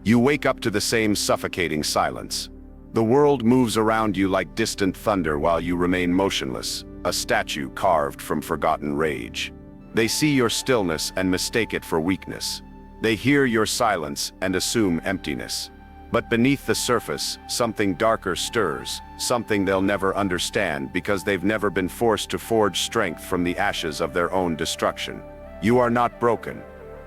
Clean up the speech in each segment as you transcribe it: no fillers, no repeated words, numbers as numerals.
You wake up to the same suffocating silence. The world moves around you like distant thunder while you remain motionless, a statue carved from forgotten rage. They see your stillness and mistake it for weakness. They hear your silence and assume emptiness. But beneath the surface, something darker stirs, something they'll never understand because they've never been forced to forge strength from the ashes of their own destruction. You are not broken.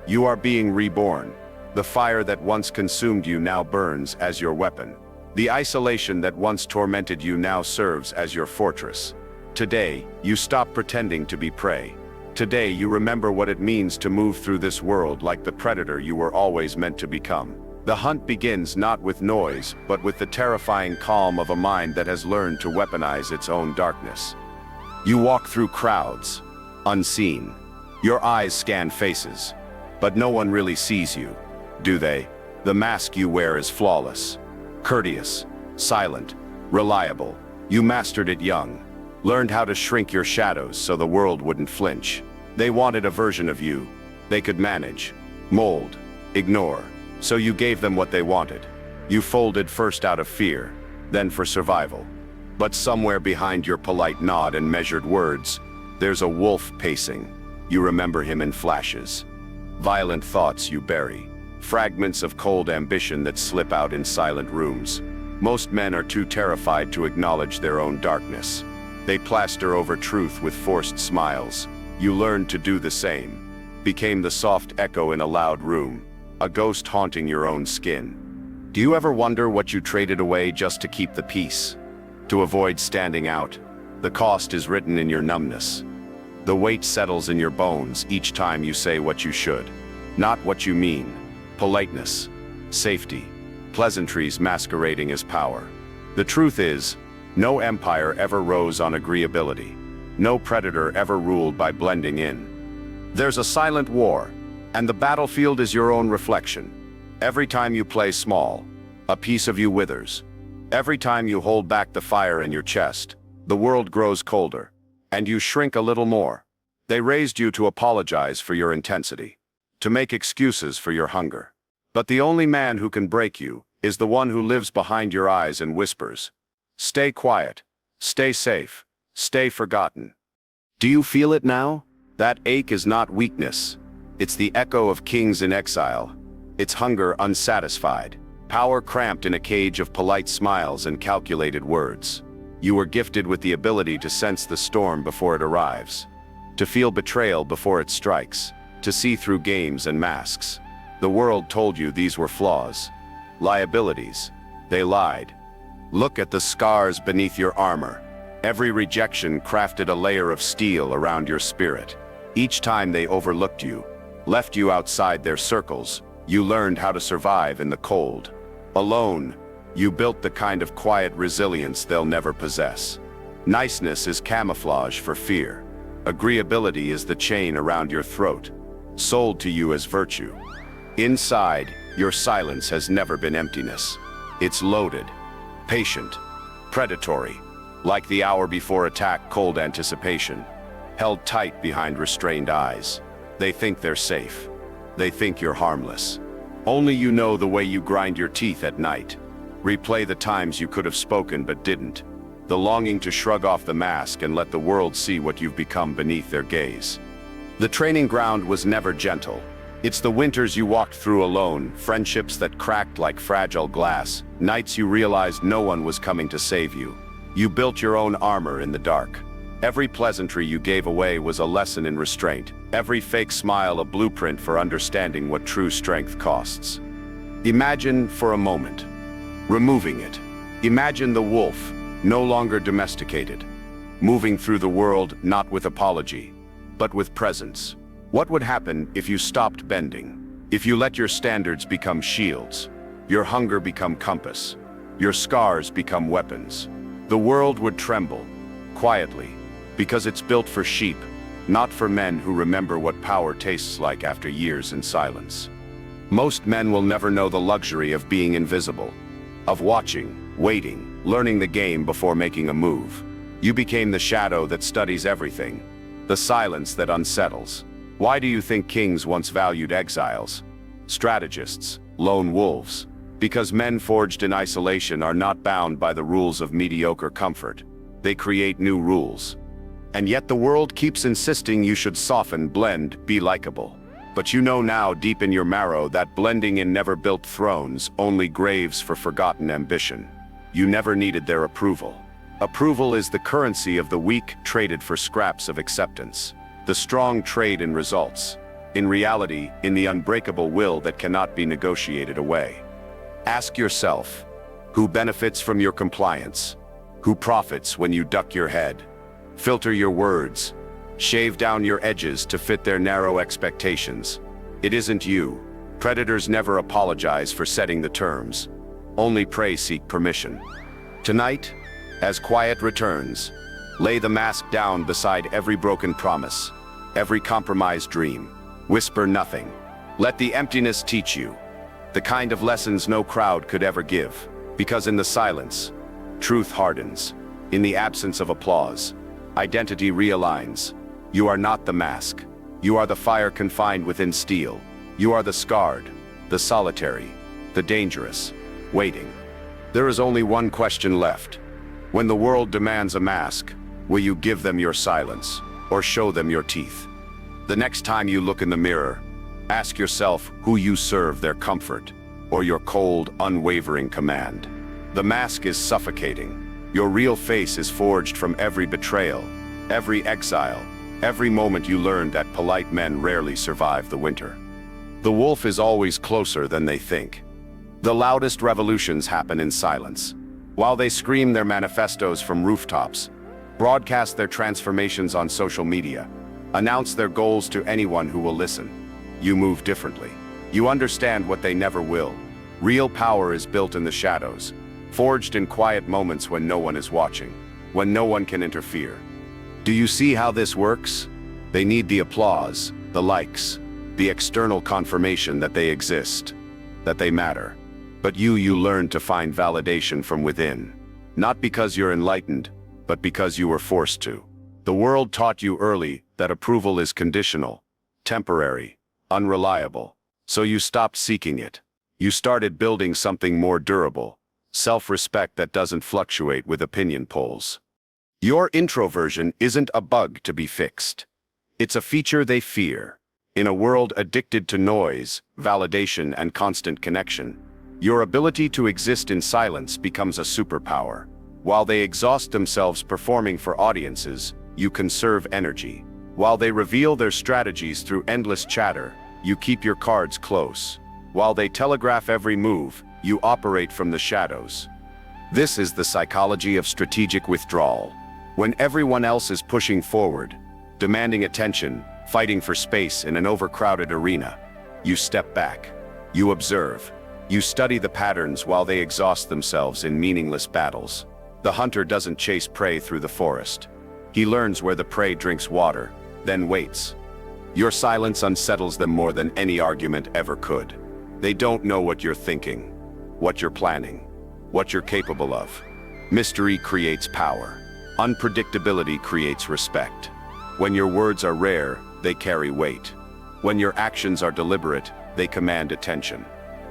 You are being reborn. The fire that once consumed you now burns as your weapon. The isolation that once tormented you now serves as your fortress. Today, you stop pretending to be prey. Today, you remember what it means to move through this world like the predator you were always meant to become. The hunt begins not with noise, but with the terrifying calm of a mind that has learned to weaponize its own darkness. You walk through crowds, unseen. Your eyes scan faces, but no one really sees you, do they? The mask you wear is flawless. Courteous, silent, reliable. You mastered it young. Learned how to shrink your shadows so the world wouldn't flinch. They wanted a version of you they could manage, mold, ignore. So you gave them what they wanted. You folded first out of fear, then for survival. But somewhere behind your polite nod and measured words, there's a wolf pacing. You remember him in flashes. Violent thoughts you bury. Fragments of cold ambition that slip out in silent rooms. Most men are too terrified to acknowledge their own darkness. They plaster over truth with forced smiles. You learned to do the same. Became the soft echo in a loud room, a ghost haunting your own skin. Do you ever wonder what you traded away just to keep the peace? To avoid standing out? The cost is written in your numbness. The weight settles in your bones each time you say what you should, not what you mean. Politeness, safety, pleasantries masquerading as power. The truth is, no empire ever rose on agreeability. No predator ever ruled by blending in. There's a silent war, and the battlefield is your own reflection. Every time you play small, a piece of you withers. Every time you hold back the fire in your chest, the world grows colder, and you shrink a little more. They raised you to apologize for your intensity, to make excuses for your hunger. But the only man who can break you is the one who lives behind your eyes and whispers, "Stay quiet, stay safe, stay forgotten." Do you feel it now? That ache is not weakness. It's the echo of kings in exile. It's hunger unsatisfied, power cramped in a cage of polite smiles and calculated words. You were gifted with the ability to sense the storm before it arrives, to feel betrayal before it strikes, to see through games and masks. The world told you these were flaws, liabilities. They lied. Look at the scars beneath your armor. Every rejection crafted a layer of steel around your spirit. Each time they overlooked you, left you outside their circles, you learned how to survive in the cold. Alone, you built the kind of quiet resilience they'll never possess. Niceness is camouflage for fear. Agreeability is the chain around your throat, sold to you as virtue. Inside, your silence has never been emptiness. It's loaded, patient, predatory, like the hour before attack, cold anticipation, held tight behind restrained eyes. They think they're safe. They think you're harmless. Only you know the way you grind your teeth at night. Replay the times you could have spoken but didn't. The longing to shrug off the mask and let the world see what you've become beneath their gaze. The training ground was never gentle. It's the winters you walked through alone, friendships that cracked like fragile glass, nights you realized no one was coming to save you. You built your own armor in the dark. Every pleasantry you gave away was a lesson in restraint. Every fake smile a blueprint for understanding what true strength costs. Imagine for a moment, removing it. Imagine the wolf, no longer domesticated, moving through the world not with apology, but with presence. What would happen if you stopped bending? If you let your standards become shields, your hunger become compass, your scars become weapons? The world would tremble, quietly, because it's built for sheep, not for men who remember what power tastes like after years in silence. Most men will never know the luxury of being invisible, of watching, waiting, learning the game before making a move. You became the shadow that studies everything, the silence that unsettles. Why do you think kings once valued exiles, strategists, lone wolves? Because men forged in isolation are not bound by the rules of mediocre comfort. They create new rules. And yet the world keeps insisting you should soften, blend, be likable. But you know now deep in your marrow that blending in never built thrones, only graves for forgotten ambition. You never needed their approval. Approval is the currency of the weak traded for scraps of acceptance. The strong trade in results. In reality, in the unbreakable will that cannot be negotiated away. Ask yourself, who benefits from your compliance? Who profits when you duck your head? Filter your words. Shave down your edges to fit their narrow expectations. It isn't you. Predators never apologize for setting the terms. Only prey seek permission. Tonight, as quiet returns, lay the mask down beside every broken promise, every compromised dream. Whisper nothing. Let the emptiness teach you. The kind of lessons no crowd could ever give. Because in the silence, truth hardens. In the absence of applause, identity realigns. You are not the mask. You are the fire confined within steel. You are the scarred, the solitary, the dangerous, waiting. There is only one question left. When the world demands a mask, will you give them your silence or show them your teeth? The next time you look in the mirror, ask yourself who you serve, their comfort or your cold, unwavering command. The mask is suffocating. Your real face is forged from every betrayal, every exile, every moment you learned that polite men rarely survive the winter. The wolf is always closer than they think. The loudest revolutions happen in silence. While they scream their manifestos from rooftops, broadcast their transformations on social media, announce their goals to anyone who will listen, you move differently. You understand what they never will. Real power is built in the shadows, forged in quiet moments when no one is watching, when no one can interfere. Do you see how this works? They need the applause, the likes, the external confirmation that they exist, that they matter. But you learn to find validation from within, not because you're enlightened, but because you were forced to. The world taught you early that approval is conditional, temporary, unreliable. So you stopped seeking it. You started building something more durable, self-respect that doesn't fluctuate with opinion polls. Your introversion isn't a bug to be fixed. It's a feature they fear. In a world addicted to noise, validation, and constant connection, your ability to exist in silence becomes a superpower. While they exhaust themselves performing for audiences, you conserve energy. While they reveal their strategies through endless chatter, you keep your cards close. While they telegraph every move, you operate from the shadows. This is the psychology of strategic withdrawal. When everyone else is pushing forward, demanding attention, fighting for space in an overcrowded arena, you step back. You observe. You study the patterns while they exhaust themselves in meaningless battles. The hunter doesn't chase prey through the forest. He learns where the prey drinks water, then waits. Your silence unsettles them more than any argument ever could. They don't know what you're thinking, what you're planning, what you're capable of. Mystery creates power. Unpredictability creates respect. When your words are rare, they carry weight. When your actions are deliberate, they command attention.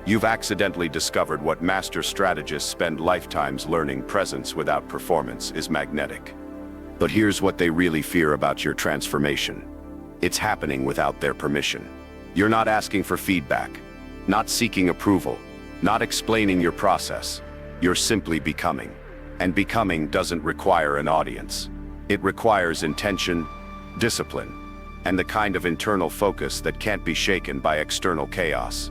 You've accidentally discovered what master strategists spend lifetimes learning: presence without performance is magnetic. But here's what they really fear about your transformation. It's happening without their permission. You're not asking for feedback, not seeking approval, not explaining your process. You're simply becoming. And becoming doesn't require an audience. It requires intention, discipline, and the kind of internal focus that can't be shaken by external chaos.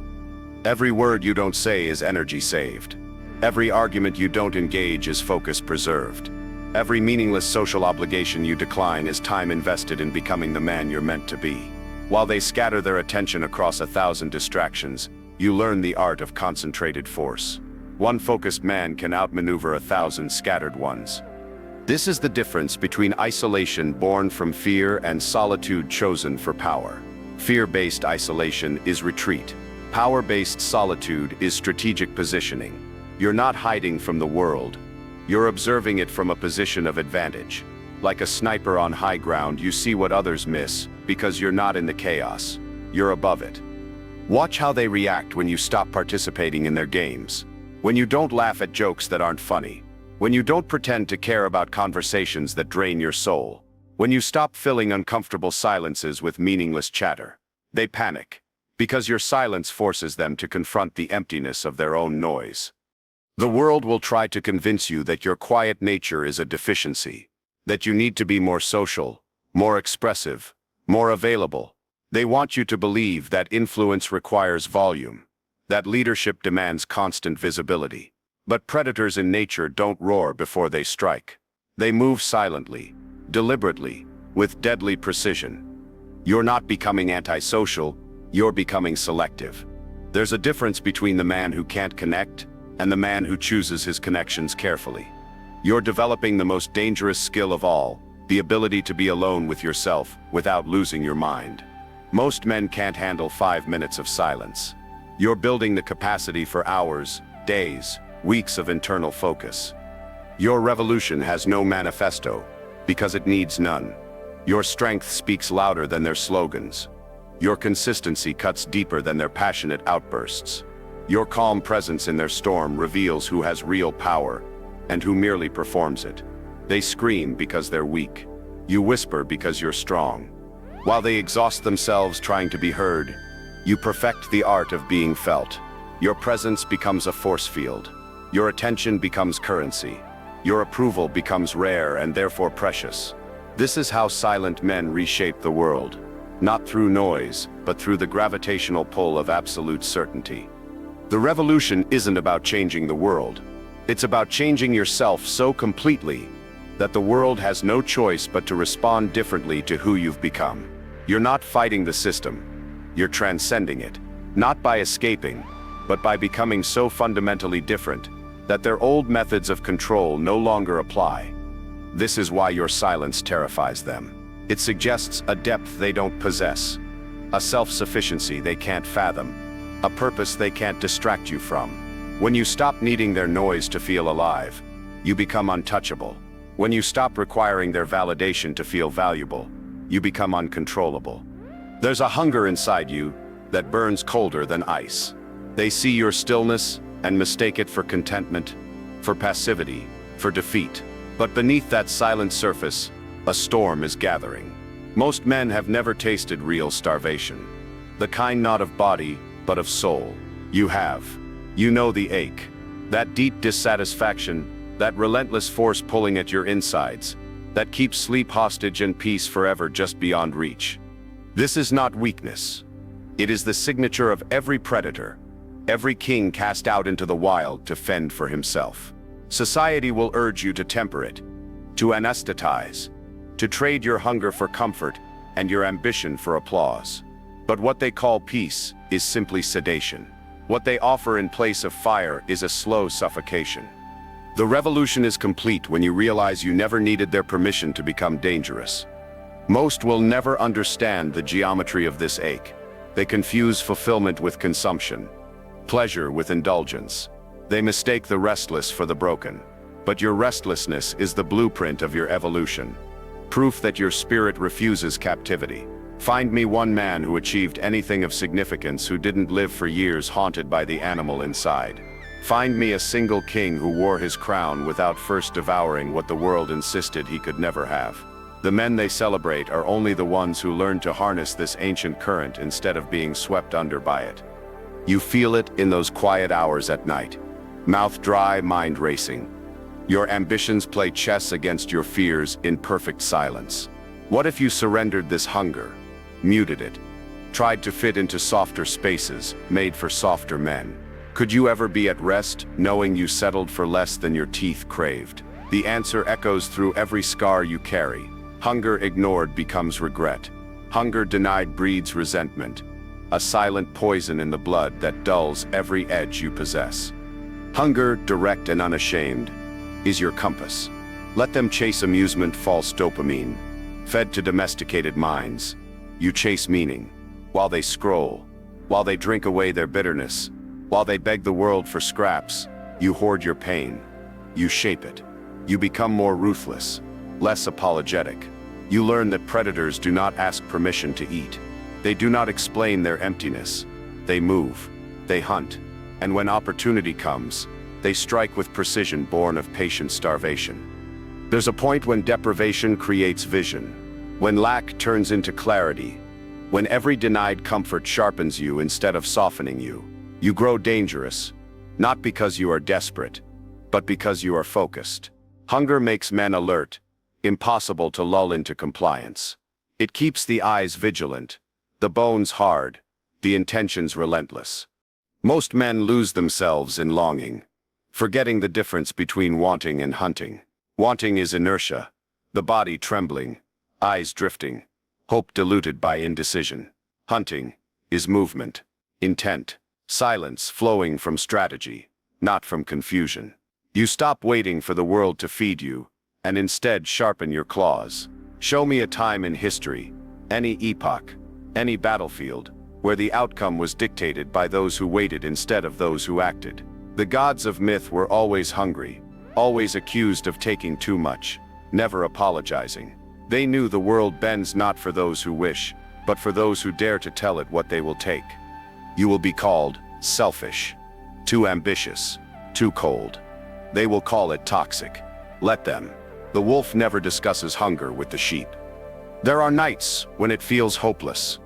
Every word you don't say is energy saved. Every argument you don't engage is focus preserved. Every meaningless social obligation you decline is time invested in becoming the man you're meant to be. While they scatter their attention across 1,000 distractions, you learn the art of concentrated force. One focused man can outmaneuver 1,000 scattered ones. This is the difference between isolation born from fear and solitude chosen for power. Fear-based isolation is retreat. Power-based solitude is strategic positioning. You're not hiding from the world. You're observing it from a position of advantage. Like a sniper on high ground, you see what others miss because you're not in the chaos. You're above it. Watch how they react when you stop participating in their games. When you don't laugh at jokes that aren't funny. When you don't pretend to care about conversations that drain your soul. When you stop filling uncomfortable silences with meaningless chatter. They panic, because your silence forces them to confront the emptiness of their own noise. The world will try to convince you that your quiet nature is a deficiency, that you need to be more social, more expressive, more available. They want you to believe that influence requires volume, that leadership demands constant visibility. But predators in nature don't roar before they strike. They move silently, deliberately, with deadly precision. You're not becoming antisocial, you're becoming selective. There's a difference between the man who can't connect and the man who chooses his connections carefully. You're developing the most dangerous skill of all, the ability to be alone with yourself without losing your mind. Most men can't handle 5 minutes of silence. You're building the capacity for hours, days, weeks of internal focus. Your revolution has no manifesto, because it needs none. Your strength speaks louder than their slogans. Your consistency cuts deeper than their passionate outbursts. Your calm presence in their storm reveals who has real power and who merely performs it. They scream because they're weak. You whisper because you're strong. While they exhaust themselves trying to be heard, you perfect the art of being felt. Your presence becomes a force field. Your attention becomes currency. Your approval becomes rare and therefore precious. This is how silent men reshape the world. Not through noise, but through the gravitational pull of absolute certainty. The revolution isn't about changing the world. It's about changing yourself so completely that the world has no choice but to respond differently to who you've become. You're not fighting the system. You're transcending it. Not by escaping, but by becoming so fundamentally different that their old methods of control no longer apply. This is why your silence terrifies them. It suggests a depth they don't possess, a self-sufficiency they can't fathom, a purpose they can't distract you from. When you stop needing their noise to feel alive, you become untouchable. When you stop requiring their validation to feel valuable, you become uncontrollable. There's a hunger inside you that burns colder than ice. They see your stillness and mistake it for contentment, for passivity, for defeat. But beneath that silent surface, a storm is gathering. Most men have never tasted real starvation. The kind not of body, but of soul. You have. You know the ache. That deep dissatisfaction, that relentless force pulling at your insides, that keeps sleep hostage and peace forever just beyond reach. This is not weakness. It is the signature of every predator, every king cast out into the wild to fend for himself. Society will urge you to temper it, to anesthetize, to trade your hunger for comfort and your ambition for applause. But what they call peace is simply sedation. What they offer in place of fire is a slow suffocation. The revolution is complete when you realize you never needed their permission to become dangerous. Most will never understand the geometry of this ache. They confuse fulfillment with consumption, pleasure with indulgence. They mistake the restless for the broken. But your restlessness is the blueprint of your evolution, proof that your spirit refuses captivity. Find me one man who achieved anything of significance who didn't live for years haunted by the animal inside. Find me a single king who wore his crown without first devouring what the world insisted he could never have. The men they celebrate are only the ones who learned to harness this ancient current instead of being swept under by it. You feel it in those quiet hours at night. Mouth dry, mind racing. Your ambitions play chess against your fears in perfect silence. What if you surrendered this hunger, muted it, tried to fit into softer spaces made for softer men? Could you ever be at rest, knowing you settled for less than your teeth craved? The answer echoes through every scar you carry. Hunger ignored becomes regret. Hunger denied breeds resentment, a silent poison in the blood that dulls every edge you possess. Hunger, direct and unashamed, is your compass. Let them chase amusement, false dopamine. Fed to domesticated minds, you chase meaning. While they scroll, while they drink away their bitterness, while they beg the world for scraps, you hoard your pain. You shape it. You become more ruthless, less apologetic. You learn that predators do not ask permission to eat. They do not explain their emptiness. They move. They hunt. And when opportunity comes, They strike with precision born of patient starvation. There's a point when deprivation creates vision, when lack turns into clarity, when every denied comfort sharpens you instead of softening you. You grow dangerous, not because you are desperate, but because you are focused. Hunger makes men alert, impossible to lull into compliance. It keeps the eyes vigilant, the bones hard, the intentions relentless. Most men lose themselves in longing, forgetting the difference between wanting and hunting. Wanting is inertia, the body trembling, eyes drifting, hope diluted by indecision. Hunting is movement, intent, silence flowing from strategy, not from confusion. You stop waiting for the world to feed you, and instead sharpen your claws. Show me a time in history, any epoch, any battlefield, where the outcome was dictated by those who waited instead of those who acted. The gods of myth were always hungry, always accused of taking too much, never apologizing. They knew the world bends not for those who wish, but for those who dare to tell it what they will take. You will be called selfish, too ambitious, too cold. They will call it toxic. Let them. The wolf never discusses hunger with the sheep. There are nights when it feels hopeless.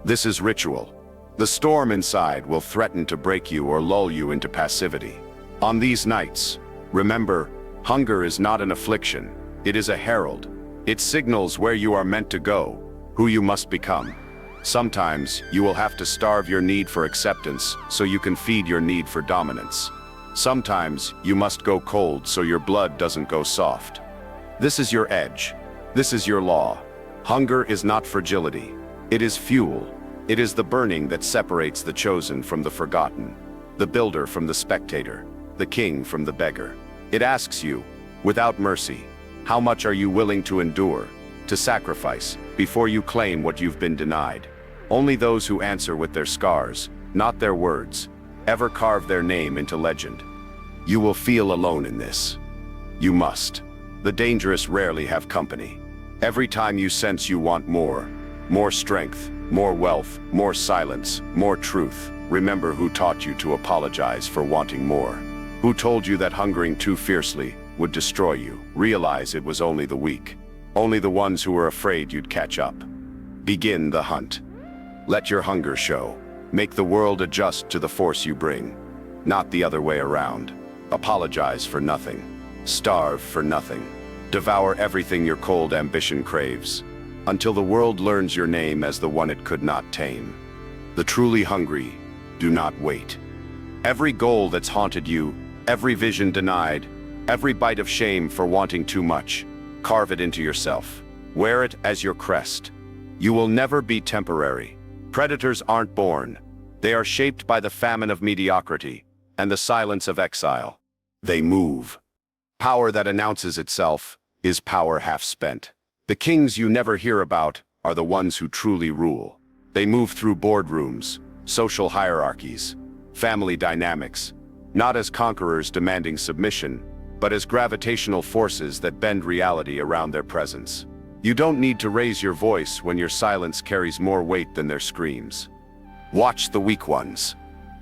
This is ritual. The storm inside will threaten to break you or lull you into passivity. On these nights, remember, hunger is not an affliction. It is a herald. It signals where you are meant to go, who you must become. Sometimes you will have to starve your need for acceptance so you can feed your need for dominance. Sometimes you must go cold so your blood doesn't go soft. This is your edge. This is your law. Hunger is not fragility. It is fuel. It is the burning that separates the chosen from the forgotten, the builder from the spectator, the king from the beggar. It asks you, without mercy, how much are you willing to endure, to sacrifice, before you claim what you've been denied? Only those who answer with their scars, not their words, ever carve their name into legend. You will feel alone in this. You must. The dangerous rarely have company. Every time you sense you want more strength, more wealth, more silence, more truth, remember who taught you to apologize for wanting more. Who told you that hungering too fiercely would destroy you. Realize it was only the weak, only the ones who were afraid you'd catch up. Begin the hunt. Let your hunger show. Make the world adjust to the force you bring, not the other way around. Apologize for nothing. Starve for nothing. Devour everything your cold ambition craves, until the world learns your name as the one it could not tame. The truly hungry do not wait. Every goal that's haunted you, every vision denied, every bite of shame for wanting too much, carve it into yourself. Wear it as your crest. You will never be temporary. Predators aren't born. They are shaped by the famine of mediocrity and the silence of exile. They move. Power that announces itself is power half spent. The kings you never hear about are the ones who truly rule. They move through boardrooms, social hierarchies, family dynamics, not as conquerors demanding submission, but as gravitational forces that bend reality around their presence. You don't need to raise your voice when your silence carries more weight than their screams. Watch the weak ones.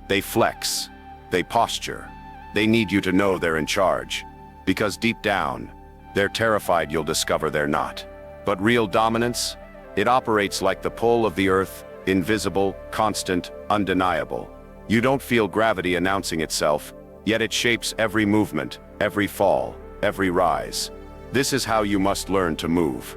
They flex, they posture. They need you to know they're in charge, because deep down, they're terrified you'll discover they're not. But real dominance, it operates like the pull of the earth, invisible, constant, undeniable. You don't feel gravity announcing itself, yet it shapes every movement, every fall, every rise. This is how you must learn to move.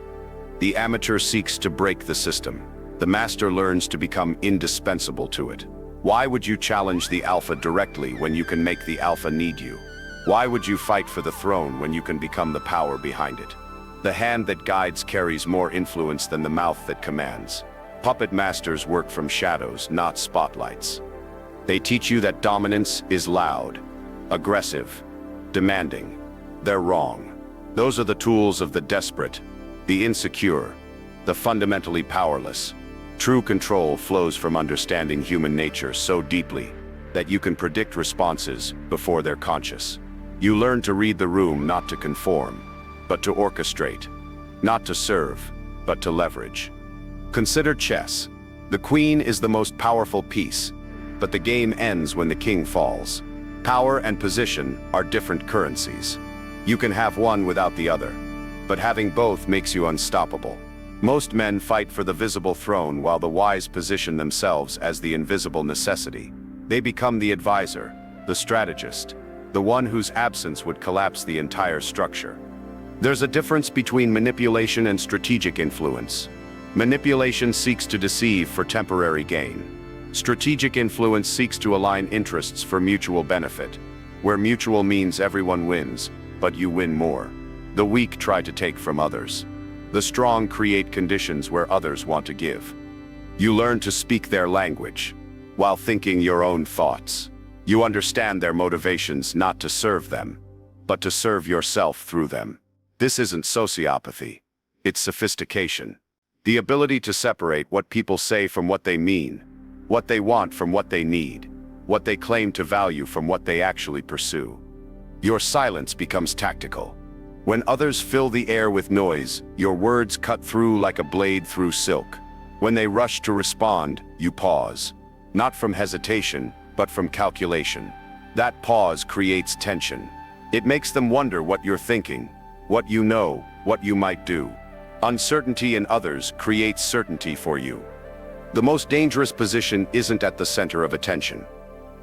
The amateur seeks to break the system. The master learns to become indispensable to it. Why would you challenge the alpha directly when you can make the alpha need you? Why would you fight for the throne when you can become the power behind it? The hand that guides carries more influence than the mouth that commands. Puppet masters work from shadows, not spotlights. They teach you that dominance is loud, aggressive, demanding. They're wrong. Those are the tools of the desperate, the insecure, the fundamentally powerless. True control flows from understanding human nature so deeply that you can predict responses before they're conscious. You learn to read the room not to conform, but to orchestrate, not to serve, but to leverage. Consider chess. The queen is the most powerful piece, but the game ends when the king falls. Power and position are different currencies. You can have one without the other, but having both makes you unstoppable. Most men fight for the visible throne while the wise position themselves as the invisible necessity. They become the advisor, the strategist, the one whose absence would collapse the entire structure. There's a difference between manipulation and strategic influence. Manipulation seeks to deceive for temporary gain. Strategic influence seeks to align interests for mutual benefit, where mutual means everyone wins, but you win more. The weak try to take from others. The strong create conditions where others want to give. You learn to speak their language, while thinking your own thoughts. You understand their motivations not to serve them, but to serve yourself through them. This isn't sociopathy, it's sophistication. The ability to separate what people say from what they mean, what they want from what they need, what they claim to value from what they actually pursue. Your silence becomes tactical. When others fill the air with noise, your words cut through like a blade through silk. When they rush to respond, you pause. Not from hesitation, but from calculation. That pause creates tension. It makes them wonder what you're thinking, what you know, what you might do. Uncertainty in others creates certainty for you. The most dangerous position isn't at the center of attention.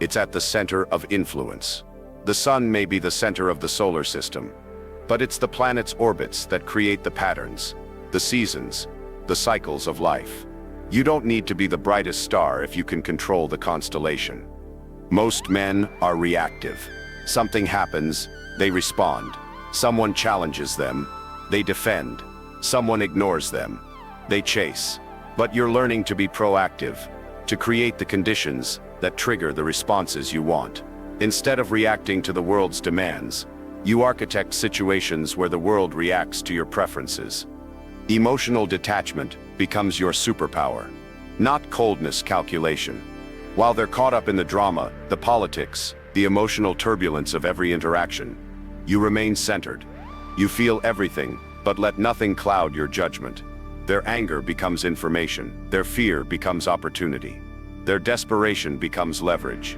It's at the center of influence. The sun may be the center of the solar system, but it's the planet's orbits that create the patterns, the seasons, the cycles of life. You don't need to be the brightest star if you can control the constellation. Most men are reactive. Something happens, they respond. Someone challenges them, they defend. Someone ignores them, they chase. But you're learning to be proactive, to create the conditions that trigger the responses you want. Instead of reacting to the world's demands, you architect situations where the world reacts to your preferences. Emotional detachment becomes your superpower, not coldness calculation. While they're caught up in the drama, the politics, the emotional turbulence of every interaction, you remain centered. You feel everything, but let nothing cloud your judgment. Their anger becomes information, their fear becomes opportunity, their desperation becomes leverage.